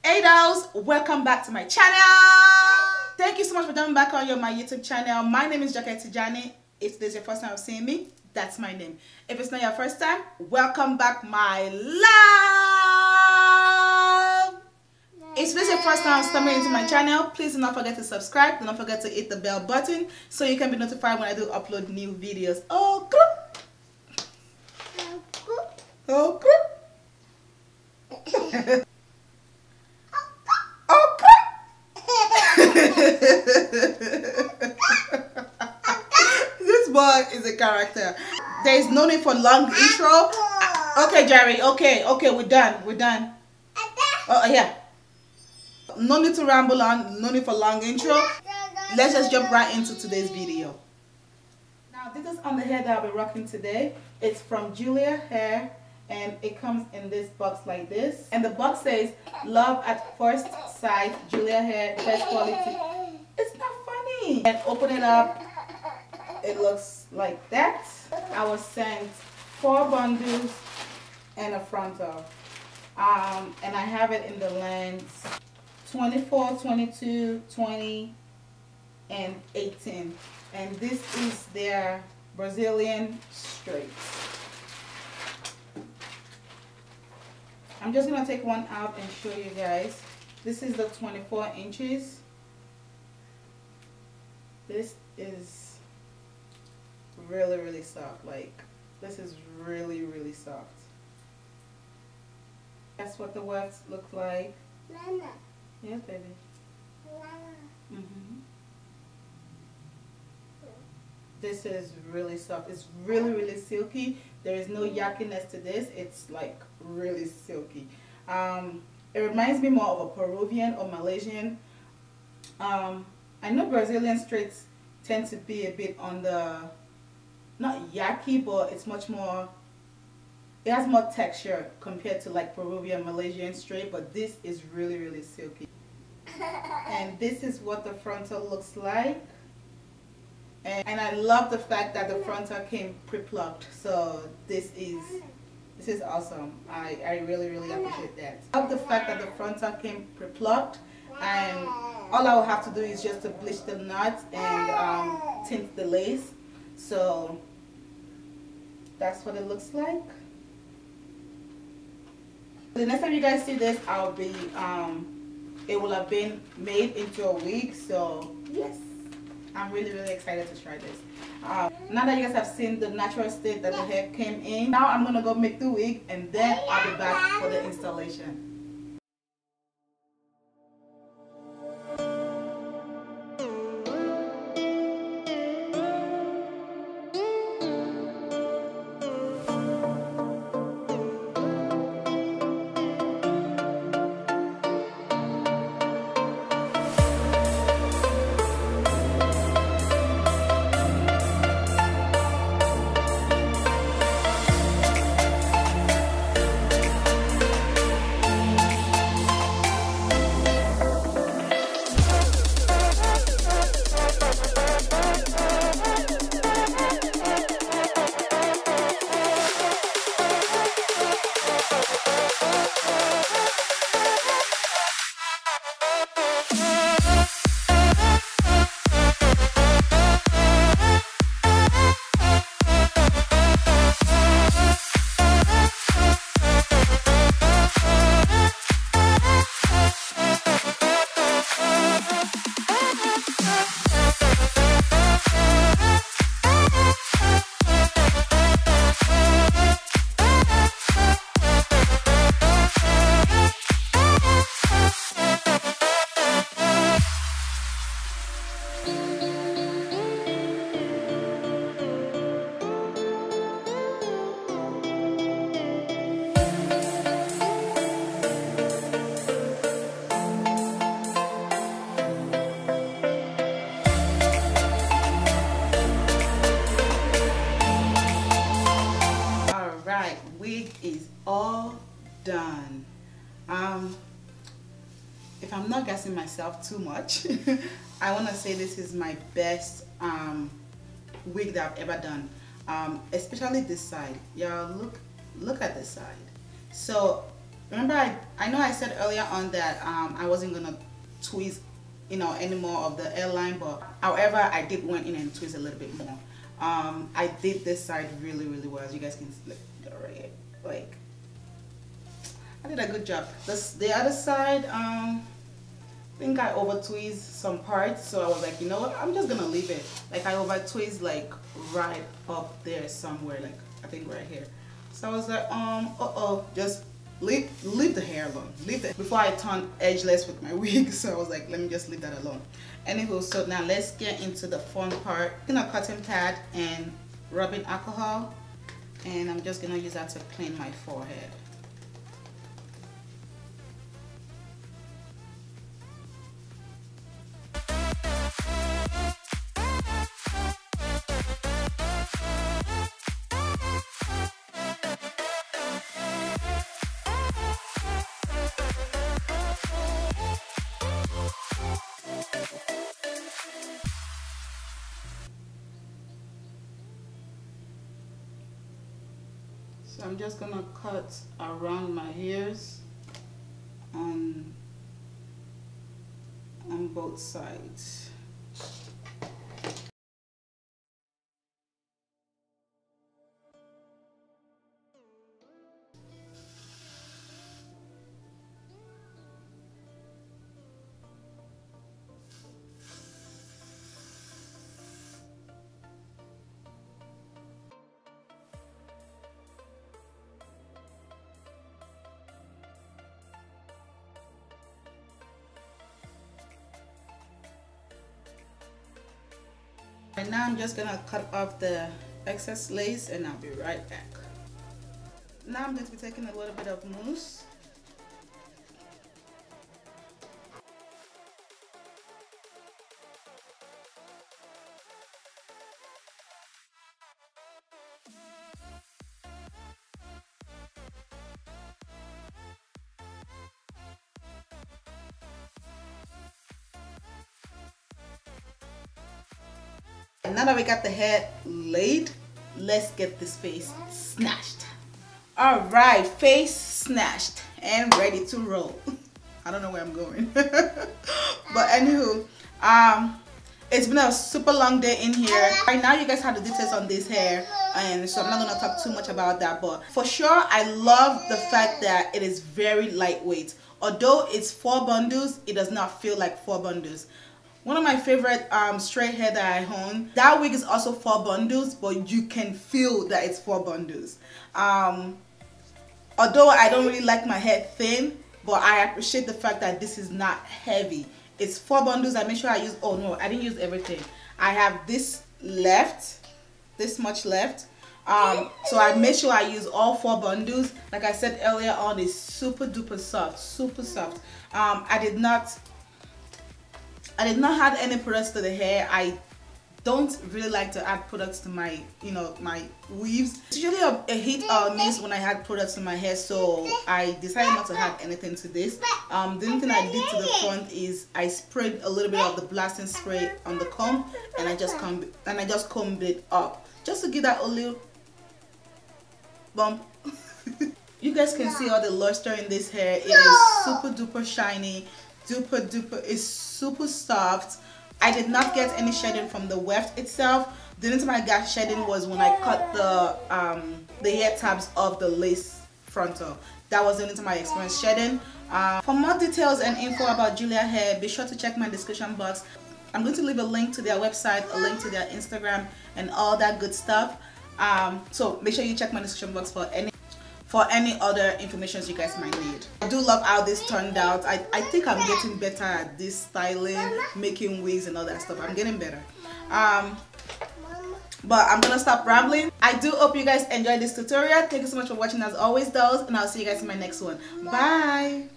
Hey dolls, welcome back to my channel. Thank you so much for coming back on my YouTube channel. My name is JayTee. If this is your first time of seeing me, that's my name. If it's not your first time, welcome back, my love. If this is your first time coming into my channel, please do not forget to subscribe. Do not forget to hit the bell button so you can be notified when I do upload new videos. Oh, oh, This boy is a character. There is no need for long intro. Okay, Jerry. Okay, we're done. Oh yeah. No need to ramble on. No need for long intro. Let's just jump right into today's video. Now, this is on the hair that I'll be rocking today. It's from Julia Hair, and it comes in this box like this. And the box says, "Love at first sight, Julia Hair, best quality." It's not funny. And open it up. It looks like that. I was sent 4 bundles and a frontal. And I have it in the lengths 24, 22, 20, and 18. And this is their Brazilian straights. I'm just gonna take one out and show you guys. This is the 24 inches. This is really soft. Like, this is really soft. That's what the wefts look like. Mama. Yes, baby. Mama. This is really soft. It's really silky. There is no yuckiness to this. It's like really silky. It reminds me more of a Peruvian or Malaysian. I know Brazilian straights tend to be a bit on the, not yucky, but it's much more, it has more texture compared to like Peruvian, Malaysian straight, but this is really silky. And this is what the frontal looks like. And I love the fact that the frontal came pre-plucked. So this is awesome. I really appreciate that. I love the fact that the frontal came pre-plucked, and all I will have to do is just to bleach the knots and tint the lace. So that's what it looks like. The next time you guys see this, I'll be it will have been made into a wig. So yes, I'm really excited to try this. Now that you guys have seen the natural state that the hair came in, now I'm gonna go make the wig, and then I'll be back for the installation. Wig is all done. If I'm not gassing myself too much, I want to say this is my best wig that I've ever done, especially this side. Y'all look at this side. So Remember, I know I said earlier on that I wasn't gonna tweeze, you know, any more of the hairline, but however, I did went in and tweeze a little bit more. I did this side really well, as you guys can see already. Like, I did a good job. The other side, I think I over tweezed some parts, so I was like, you know what, I'm just gonna leave it. Like, I over tweezed like right up there somewhere, like I think right here. So I was like, just leave the hair alone. Leave it before I turn edgeless with my wig. So I was like, let me just leave that alone. Anywho, so now let's get into the fun part. I'm gonna cotton pad and rubbing alcohol, and I'm just gonna use that to clean my forehead. So I'm just gonna cut around my hairs on both sides. And now I'm just gonna cut off the excess lace, and I'll be right back. Now I'm going to be taking a little bit of mousse. And now that we got the hair laid, let's get this face snatched. Alright, face snatched and ready to roll. I don't know where I'm going. But anywho, it's been a super long day in here. Right now you guys have the details on this hair, and so I'm not going to talk too much about that, but for sure I love the fact that it is very lightweight. Although it's 4 bundles, it does not feel like 4 bundles. One of my favorite straight hair that I own, that wig is also 4 bundles, but you can feel that it's 4 bundles. Although I don't really like my hair thin, but I appreciate the fact that this is not heavy. It's 4 bundles. I make sure I use, oh no, I didn't use everything. I have this left, this much left. So I made sure I use all 4 bundles. Like I said earlier on, it's super duper soft, super soft. I did not add any products to the hair. I don't really like to add products to my, my weaves. It's usually a hit or miss when I add products to my hair, so I decided not to add anything to this. The only thing I did to the front is I sprayed a little bit of the blasting spray on the comb, and I just combed it up just to give that a little bump. You guys can see all the luster in this hair. It is super duper shiny, duper duper. It's super soft. I did not get any shedding from the weft itself. The only time I got shedding was when I cut the hair tabs of the lace frontal. That was the only time I experienced shedding. For more details and info about Julia hair, be sure to check my description box. I'm going to leave a link to their website, a link to their Instagram, and all that good stuff. So make sure you check my description box for any other information you guys might need. I do love how this turned out. I think I'm getting better at this styling, making wigs and all that stuff. I'm getting better. But I'm gonna stop rambling. I do hope you guys enjoyed this tutorial. Thank you so much for watching as always, dolls, and I'll see you guys in my next one. Bye.